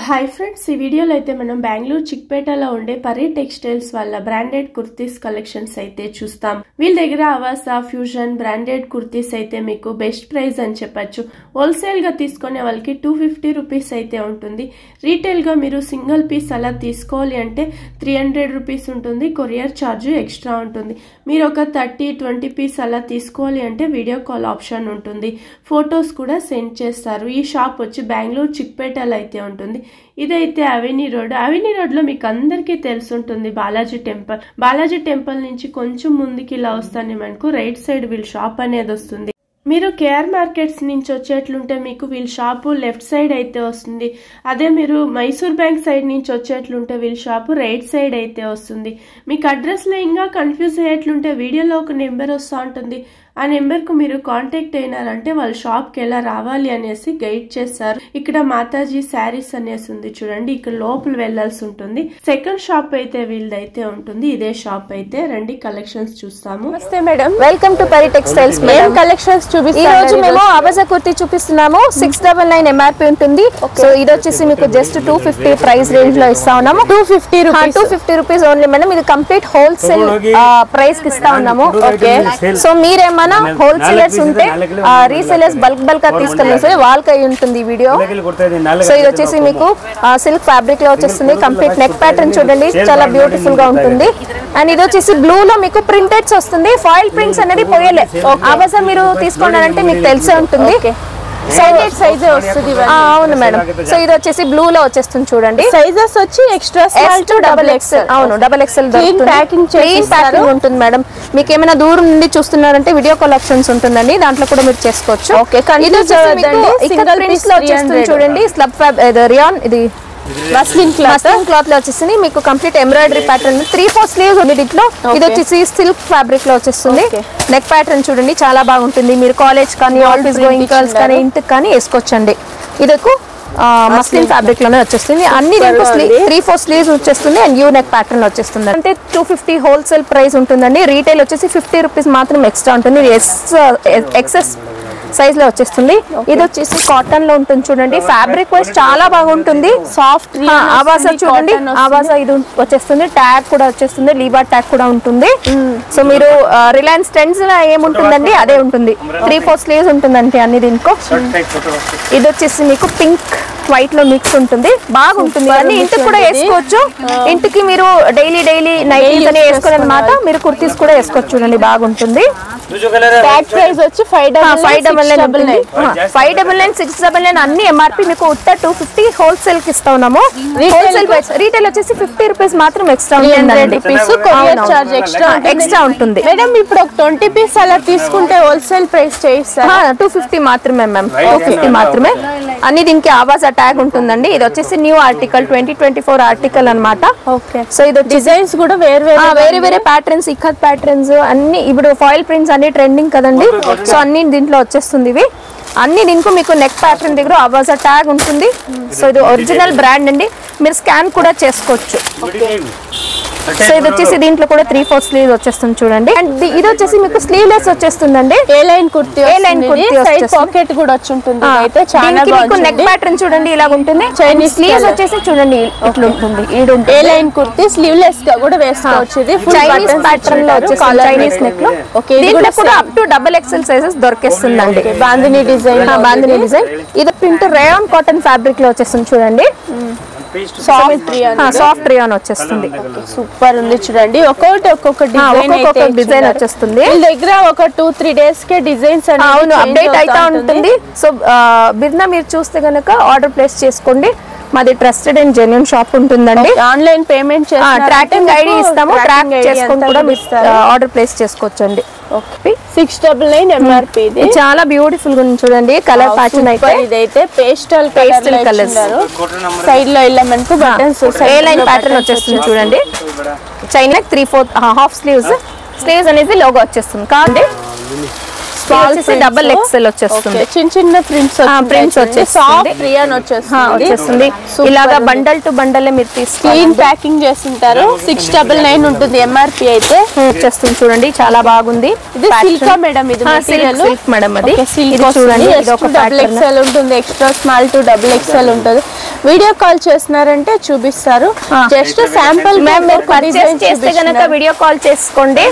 Hi friends, ఈ వీడియోలో అయితే మనం బెంగళూరు చిక్పేటలో ఉండే పరి టెక్స్టైల్స్ వాళ్ళ బ్రాండెడ్ కుర్తీస్ కలెక్షన్స్ అయితే చూస్తాం. వీళ్ళ దగ్గర అవాసా, ఫ్యూజన్ బ్రాండెడ్ కుర్తీస్ అయితే మీకు బెస్ట్ ప్రైస్ అని చెప్పొచ్చు. హోల్సేల్ గా తీసుకునే వాళ్ళకి 250 రూపీస్ అయితే ఉంటుంది. రీటైల్ గా మీరు సింగిల్ పీస్ అలా తీసుకోవాలి అంటే 300 రూపీస్ ఉంటుంది. కొరియర్ ఛార్జ్ ఎక్స్ట్రా ఉంటుంది. మీరు ఒక 30-20 పీస్ అలా తీసుకోవాలి అంటే వీడియో కాల్ ఆప్షన్ ఉంటుంది. ఫొటోస్ కూడా సెండ్ చేస్తారు. ఈ షాప్ వచ్చి బెంగళూరు చిక్పేటలో అయితే ఉంటుంది. ఇదైతే అవెన్యూ రోడ్ లో మీకు అందరికీ తెలుసుంటుంది బాలాజీ టెంపుల్ నుంచి కొంచెం ముందుకి ఇలా వస్తానే మనకు రైట్ సైడ్ వీళ్ళ షాప్ అనేది వస్తుంది. మీరు కేఆర్ మార్కెట్స్ నుంచి వచ్చేట్లుంటే మీకు వీళ్ళ షాపు లెఫ్ట్ సైడ్ అయితే వస్తుంది. అదే మీరు మైసూర్ బ్యాంక్ సైడ్ నుంచి వచ్చేట్లుంటే వీళ్ళ షాపు రైట్ సైడ్ అయితే వస్తుంది. మీకు అడ్రస్ లో ఇంకా కన్ఫ్యూజ్ అయ్యేట్లుంటే వీడియోలో ఒక నెంబర్ వస్తూ ఉంటుంది. ఆ నెంబర్ కు మీరు కాంటాక్ట్ అయినారంటే వాళ్ళ షాప్ కి ఎలా రావాలి అనేసి గైడ్ చేస్తారు. ఇక్కడ మాతాజీ శారీస్ అనేసి ఉంది చూడండి. ఇక్కడ లోపల వెళ్లాల్సి ఉంటుంది. సెకండ్ షాప్ అయితే వీళ్ళదైతే ఉంటుంది. ఇదే షాప్ అయితే రండి కలెక్షన్స్ చూస్తాము. నమస్తే మేడం, వెల్కమ్ టు పరి టెక్స్టైల్స్. మేడం కలెక్షన్స్ చూపిస్తాము. ఈ రోజు మేము అవాసా కుర్తీ చూపిస్తున్నాము. 699 ఎంఆర్పీ ఉంటుంది. సో ఇది వచ్చేసి మీకు జస్ట్ 250 ప్రైస్ రేంజ్ లో ఇస్తా ఉన్నాము. 250 రూపీస్ ఓన్లీ మేడం. ఇది కంప్లీట్ హోల్సేల్ ప్రైస్ కి ఇస్తా ఉన్నాము. ఓకే, సో మీరేమన్నా హోల్సేలర్స్ ఉంటే రీసేలర్స్ బల్క్ గా తీసుకెళ్ళి వాళ్ళకి అయి ఉంటుంది ఈ వీడియో. సో ఇది వచ్చేసి మీకు సిల్క్ ఫ్యాబ్రిక్ లో వచ్చేస్తుంది. కంప్లీట్ నెక్ ప్యాటర్న్ చూడండి, చాలా బ్యూటిఫుల్ గా ఉంటుంది. అండ్ ఇది వచ్చేసి బ్లూ లో మీకు ప్రింటెడ్స్ వస్తుంది. ఫాయిల్ ప్రింట్స్ అనేది పోయలే. అవాసా మీరు తీసుకున్నారంటే మీకు తెలిసే ఉంటుంది. సైజ్ వస్తుంది. అవును మేడం. సో ఇది వచ్చేసి బ్లూ లో వచ్చేస్తుంది చూడండి. సైజెస్ వచ్చి extra small to double XL. అవును, డబుల్ ఎక్స్ఎల్ ప్యాకింగ్ ఉంటుంది మేడం. మీకు ఏమైనా దూరం నుండి చూస్తున్నారంటే వీడియో కాల్ ఆప్షన్స్ ఉంటుందండి, దాంట్లో కూడా మీరు చేసుకోవచ్చు. ఇది వచ్చేస్తుంది చూడండి. స్లబ్ రియాన్, ఇది మస్లిన్ క్లాత్ లో వచ్చేసింది. మీకు కంప్లీట్ ఎంబ్రాయిడరీ ప్యాటర్న్ 3-4 స్లీవ్స్ ఉంది దీంట్లో. ఇది వచ్చేసి సిల్క్ ఫ్యాబ్రిక్ లో వచ్చేస్తుంది. నెక్ ప్యాటర్న్ చూడండి, చాలా బాగుంటుంది. మీరు కాలేజ్ కానీ ఆఫీస్ గోయింగ్ గర్ల్స్ కానీ ఇంటికి కానీ వేసుకోవచ్చండి. ఇది మస్లిన్ ఫ్యాబ్రిక్ లోనే వచ్చేస్తుంది. అన్ని 3-4 స్లీవ్స్ వచ్చేస్తుంది. అండ్ యూ నెక్ ప్యాటర్న్ వచ్చేస్తుంది. అంటే 250 హోల్సేల్ ప్రైస్ ఉంటుందండి. రీటైల్ వచ్చేసి 50 రూపీస్ మాత్రం ఎక్స్ట్రా ఉంటుంది. ఎక్సెస్ సైజ్ లో వచ్చేస్తుంది. ఇది వచ్చేసి కాటన్ లో ఉంటుంది చూడండి. ఫ్యాబ్రిక్ వైజ్ చాలా బాగుంటుంది. సాఫ్ట్ ఆవాసా చూడండి. ఆవాసా ఇది వచ్చేస్తుంది. ట్యాగ్ కూడా వచ్చేస్తుంది. లీబా ట్యాగ్ కూడా ఉంటుంది. సో మీరు రిలయన్స్ ట్రెండ్స్ ఏముంటుందండి అదే ఉంటుంది. 3-4 స్లీవ్స్ ఉంటుందండి అన్ని దీనికో. ఇది వచ్చేసి మీకు పింక్ వైట్ లో మిక్స్ ఉంటుంది. బాగుంటుంది. అన్ని ఇంటికి కూడా వేసుకోవచ్చు. ఇంటికి మీరు డైలీ నైట్ అని వేసుకోవాలన్నమాట. మీరు కుర్తీస్ కూడా వేసుకోవచ్చు చూడండి, బాగుంటుంది. ట్యాగ్ ప్రైస్ వచ్చి 599, 699 అన్ని ఎంఆర్పీ. మీకు ఉత్త 250 హోల్సేల్ కి ఇస్తా ఉన్నాము. రీటైల్ వచ్చేసి 50 రూపీస్ మాత్రం ఎక్స్ట్రా ఎక్స్ట్రా ఉంటుంది. మేడం ఇప్పుడు ఒక 20 పీస్ అలా తీసుకుంటే హోల్సేల్ ప్రైస్ చేయిస్తారు. 250 మాత్రమే మ్యామ్, 250 మాత్రమే. అన్ని దీనికి ఆవాసా ట్యాగ్ ఉంటుందండి. ఇది వచ్చేసి న్యూ ఆర్టికల్ 2024 ఆర్టికల్ అనమాట. సో ఇది డిజైన్స్ కూడా వేరే ప్యాటర్న్స్, ఇక్కత్ ప్యాటర్న్స్ అన్ని. ఇప్పుడు ఫాయిల్ ప్రింట్స్ అన్ని ట్రెండింగ్ కదండి. సో అన్ని దీంట్లో వచ్చేస్తుంది. ఇవి అన్ని దీనికి మీకు నెక్ ప్యాటర్న్ దగ్గర అవాసా ట్యాగ్ ఉంటుంది. సో ఇది ఒరిజినల్ బ్రాండ్ అండి. మీరు స్కాన్ కూడా చేసుకోవచ్చు. సో ఇది వచ్చేసి దీంట్లో కూడా 3-4 స్లీవ్ వచ్చేస్తుంది చూడండి. అండ్ ఇది వచ్చేసి మీకు స్లీవ్లెస్ వచ్చేస్తుందండి. ఏ లైన్ కుర్తీ పాకెట్ కూడా వచ్చి ఉంటుంది. అయితే చాలా బాగుంటుంది. నెక్ ప్యాటర్న్ చూడండి ఇలా ఉంటుంది. చైనీస్ స్లీవ్స్ వచ్చేసి చూడండి ఇట్లా ఉంటుంది. ఏ లైన్ కుర్తీ స్లీవ్లెస్ గా కూడా వేసుకోవచ్చు. ఇది చైనీస్ ప్యాటర్న్ లో వచ్చేసి చైనీస్ నెక్ లో. దీంట్లో కూడా up to double XL sizes దొరికేస్తుందండి. బాందిని డిజైన్. ఇది ప్రింట్ రేయాన్ కాటన్ ఫ్యాబ్రిక్ లో వచ్చేస్తుంది చూడండి. సాఫ్ట్ రియాన్ వచ్చేస్తుంది. సూపర్ ఉంది చూడండి. ఒక్కొక్క డిజైన్ వచ్చేస్తుంది. దగ్గర ఒక 2-3 డేస్ కే డిజైన్స్ అప్డేట్ అయితే ఉంటుంది. సో బిర్నా మీరు చూస్తే గనక ఆర్డర్ ప్లేస్ చేసుకోండి. మాది ట్రస్టెడ్ అండ్ జెన్యూన్ షాప్ ఉంటుందండి. ఆన్లైన్ పేమెంట్ ట్రాకింగ్ ఐడి ఇస్తాము. ట్రాక్ చేసుకొని కూడా మీరు ఆర్డర్ ప్లేస్ చేసుకోవచ్చండి. 699 ఎంఆర్పీ. ఇది చాలా బ్యూటిఫుల్ గా ఉంది చూడండి. కలర్ ప్యాటర్న్ అయితే ఇదైతే పేస్టల్ కలర్స్. సైడ్ లో ఇలా మనకు బటన్స్ ఏ లైన్ ప్యాటర్న్ వచ్చేస్తుంది చూడండి. చైన్ నెక్ 3/4 హాఫ్ స్లీవ్స్ అనేది లోగో వచ్చేస్తుంది కాండి. డబుల్ ఎక్సెల్ వచ్చేస్తుంది. చిన్న చిన్న ప్రింట్స్ వచ్చేస్తుంది. ఇలాగా బండల్ టు బండల్ మీరు క్లీన్ ప్యాకింగ్ చేస్తుంటారు. 699 ఉంటుంది ఎంఆర్పి అయితే. వచ్చేస్తుంది చూడండి, చాలా బాగుంది. ఇది సిల్క్ మేడం, ఇది సిల్క్ మేడం. అది చూడండి, డబుల్ ఎక్స్ఎల్ ఉంటుంది, extra small to double XL ఉంటుంది. వీడియో కాల్ చేస్తున్నారంటే చూపిస్తారు. జస్ట్ శాంపుల్ మ్యామ్ మీరు పర్చేస్ చేస్తే గనక వీడియో కాల్ చేసుకోండి.